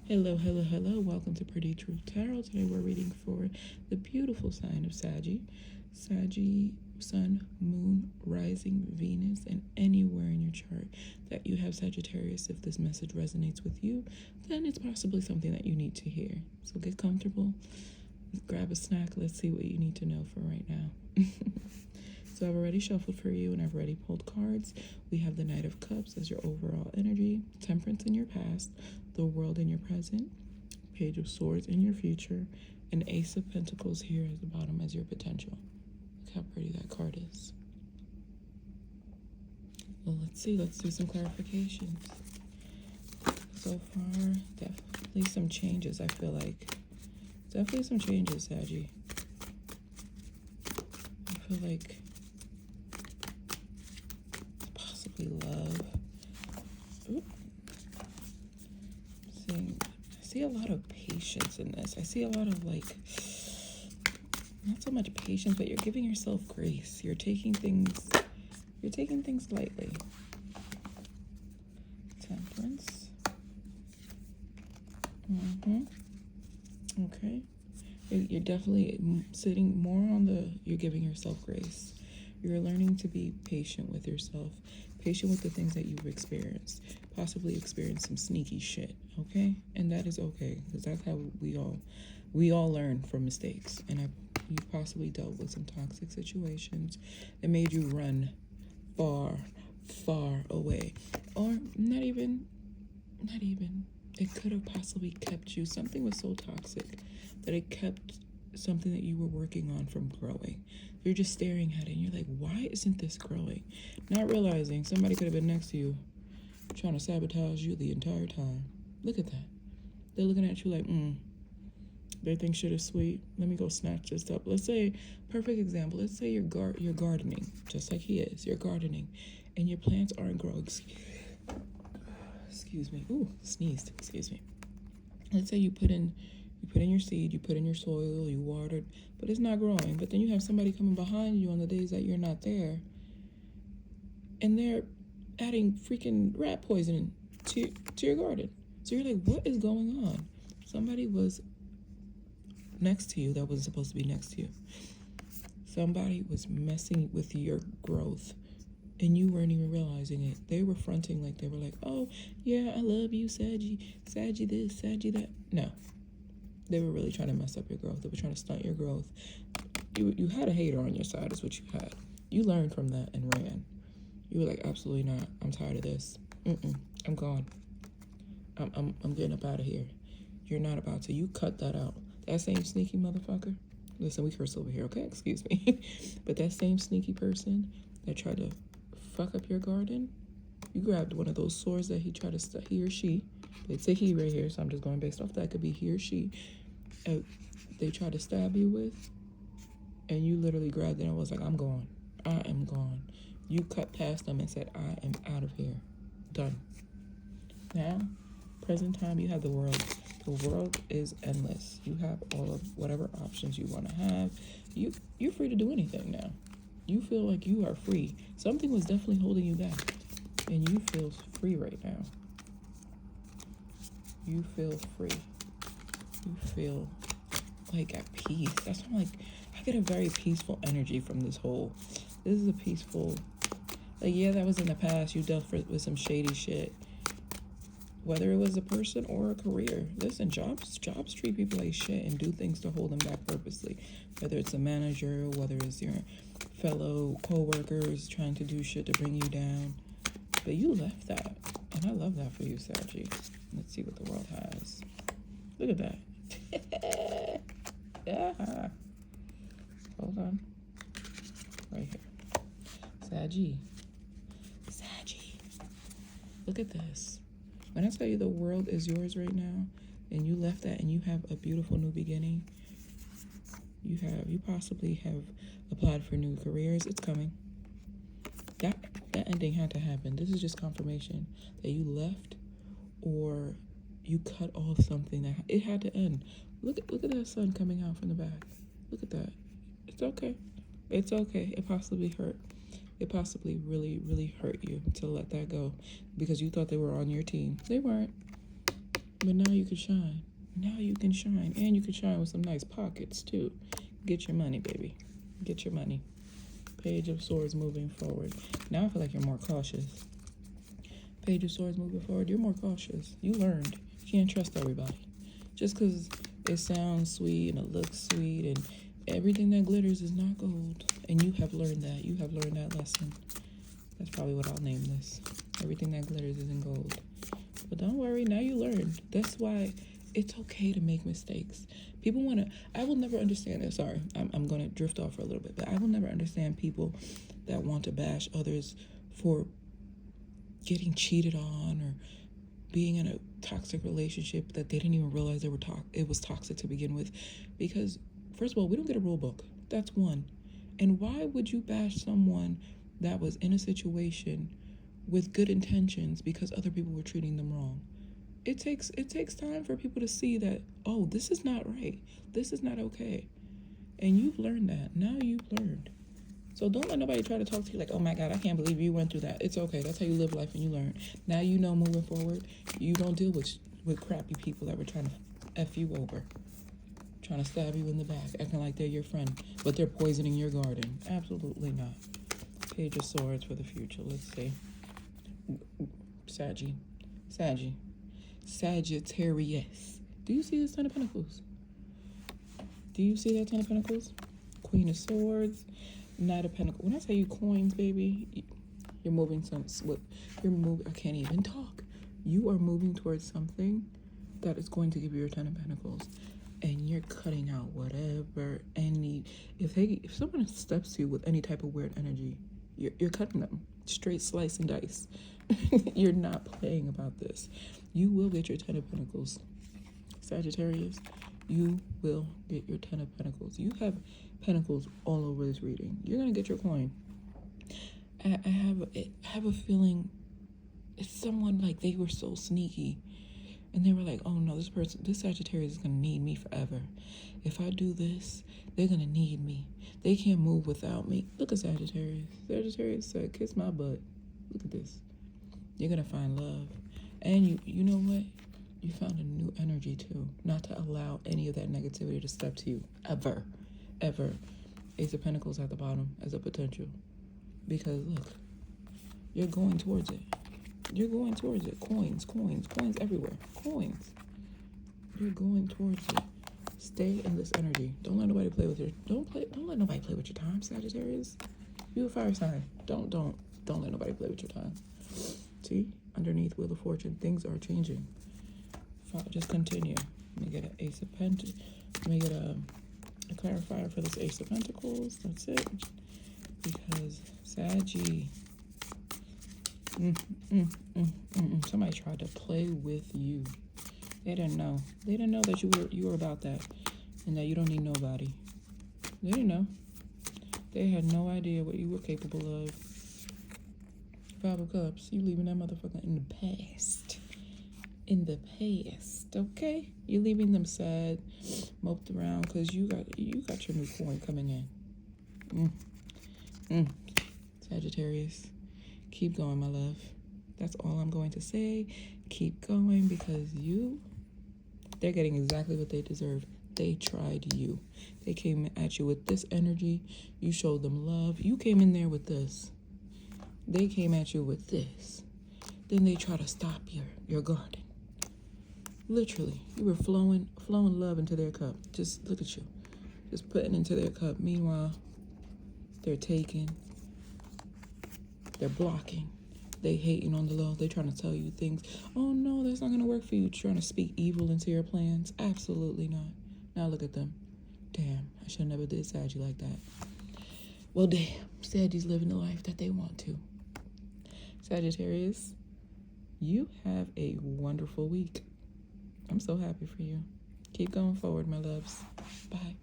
Hello, hello, hello. Welcome to Pretty Truth Tarot. Today we're reading for the beautiful sign of Saggy, Sun, Moon, Rising, Venus, and anywhere in your chart that you have Sagittarius. If this message resonates with you, then it's possibly something that you need to hear. So get comfortable, grab a snack. Let's see what you need to know for right now. So I've already shuffled for you and I've already pulled cards. We have the Knight of Cups as your overall energy, Temperance in your past, the World in your present, Page of Swords in your future, and Ace of Pentacles here at the bottom as your potential. Look how pretty that card is. Well, let's see. Let's do some clarifications. So far, definitely some changes, I feel like. Definitely some changes, Saggy. I feel like possibly love. Oop. I see a lot of patience in this. I see a lot of like, not so much patience, but you're giving yourself grace. You're taking things lightly. Temperance. Okay. You're definitely sitting more on you're giving yourself grace. You're learning to be patient with yourself, patient with the things that you've experienced, possibly experienced some sneaky shit, okay? And that is okay, because that's how we all learn from mistakes. And you possibly dealt with some toxic situations that made you run far, far away. Or not even. It could have possibly kept you, something was so toxic that it kept something that you were working on from growing. You're just staring at it and you're like, why isn't this growing? Not realizing somebody could have been next to you trying to sabotage you the entire time. Look at that. They're looking at you like, they think shit is sweet. Let me go snatch this up. Let's say, perfect example, let's say you're gardening, just like he is. You're gardening and your plants aren't growing. Excuse me. Ooh, sneezed. Excuse me. Let's say you put in your seed, you put in your soil, you watered, but it's not growing. But then you have somebody coming behind you on the days that you're not there, and they're adding freaking rat poison to your garden. So you're like, what is going on? Somebody was next to you that wasn't supposed to be next to you. Somebody was messing with your growth. And you weren't even realizing it. They were fronting like they were like, oh, yeah, I love you, Saggy this, Saggy that. No. They were really trying to mess up your growth. They were trying to stunt your growth. You had a hater on your side is what you had. You learned from that and ran. You were like, absolutely not. I'm tired of this. I'm gone. I'm getting up out of here. You're not about to. You cut that out. That same sneaky motherfucker. Listen, we curse over here, okay? Excuse me. But that same sneaky person that tried to fuck up your garden, you grabbed one of those swords that he or she, it's a he right here, so I'm just going based off that, could be he or she, they tried to stab you with, and you literally grabbed it and was like, I'm gone. I am gone. You cut past them and said, I am out of here. Done. Now, present time, you have the world. The world is endless. You have all of whatever options you want to have. You're free to do anything now. You feel like you are free. Something was definitely holding you back. And you feel free right now. You feel free. You feel like at peace. That's why I'm like, I get a very peaceful energy from this is a peaceful, like, yeah, that was in the past. You dealt with some shady shit. Whether it was a person or a career. Listen, jobs treat people like shit and do things to hold them back purposely. Whether it's a manager, whether it's your fellow co-workers trying to do shit to bring you down. But you left that. And I love that for you, Saggy. Let's see what the world has. Look at that. Yeah. Hold on. Right here. Saggy. Look at this. When I tell you the world is yours right now, and you left that and you have a beautiful new beginning, you possibly have applied for new careers. It's coming. That ending had to happen. This is just confirmation that you left or you cut off something that it had to end. Look at that sun coming out from the back. Look at that. It's okay. It's okay. It possibly hurt. It possibly really, really hurt you to let that go because you thought they were on your team. They weren't. But now you can shine. Now you can shine. And you can shine with some nice pockets, too. Get your money, baby. Get your money. Page of Swords moving forward. Now I feel like you're more cautious. Page of Swords moving forward. You're more cautious. You learned. You can't trust everybody. Just because it sounds sweet and it looks sweet and everything that glitters is not gold. And you have learned that. You have learned that lesson. That's probably what I'll name this. Everything that glitters isn't gold. But don't worry, now you learned. That's why it's okay to make mistakes. People want to, I will never understand it. Sorry, I'm going to drift off for a little bit. But I will never understand people that want to bash others for getting cheated on or being in a toxic relationship that they didn't even realize it was toxic to begin with. Because, first of all, we don't get a rule book. That's one. And why would you bash someone that was in a situation with good intentions because other people were treating them wrong? It takes time for people to see that, oh, this is not right. This is not okay. And you've learned that. Now you've learned. So don't let nobody try to talk to you like, oh my God, I can't believe you went through that. It's okay. That's how you live life and you learn. Now you know moving forward, you don't deal with crappy people that were trying to F you over. Trying to stab you in the back, acting like they're your friend, but they're poisoning your garden. Absolutely not. Page of Swords for the future. Let's see. Sagittarius. Do you see this Ten of Pentacles? Do you see that Ten of Pentacles? Queen of Swords, Knight of Pentacles. When I tell you coins, baby, you're moving I can't even talk. You are moving towards something that is going to give you your Ten of Pentacles. And you're cutting out whatever, if someone steps to you with any type of weird energy, you're cutting them. Straight slice and dice. You're not playing about this. You will get your Ten of Pentacles. Sagittarius, you will get your Ten of Pentacles. You have pentacles all over this reading. You're going to get your coin. I have a feeling it's someone like they were so sneaky. And they were like, oh no, this Sagittarius is going to need me forever. If I do this, they're going to need me. They can't move without me. Look at Sagittarius. Sagittarius said, kiss my butt. Look at this. You're going to find love. And you know what? You found a new energy too. Not to allow any of that negativity to step to you. Ever. Ever. Ace of Pentacles at the bottom as a potential. Because look, you're going towards it. You're going towards it. Coins everywhere. Coins. You're going towards it. Stay in this energy. Don't let nobody play with your don't let nobody play with your time, Sagittarius. You a fire sign. Don't let nobody play with your time. See? Underneath Wheel of Fortune, things are changing. Just continue. Let me get an Ace of Pentacles. Let me get a clarifier for this Ace of Pentacles. That's it. Because Saggy. Somebody tried to play with you. They didn't know. They didn't know that you were about that, and that you don't need nobody. They didn't know. They had no idea what you were capable of. Five of Cups. You leaving that motherfucker in the past. In the past, okay? You're leaving them sad, moped around, because you got your new coin coming in. Sagittarius. Keep going, my love. That's all I'm going to say. Keep going because they're getting exactly what they deserve. They tried you. They came at you with this energy. You showed them love. You came in there with this. They came at you with this. Then they try to stop your garden. Literally, you were flowing love into their cup. Just look at you. Just putting into their cup. Meanwhile, they're taking. They're blocking. They hating on the low. They trying to tell you things. Oh no, that's not gonna work for you. Trying to speak evil into your plans. Absolutely not. Now look at them. Damn, I should have never did Saggy like that. Well, damn, Saggy's living the life that they want to. Sagittarius, you have a wonderful week. I'm so happy for you. Keep going forward, my loves. Bye.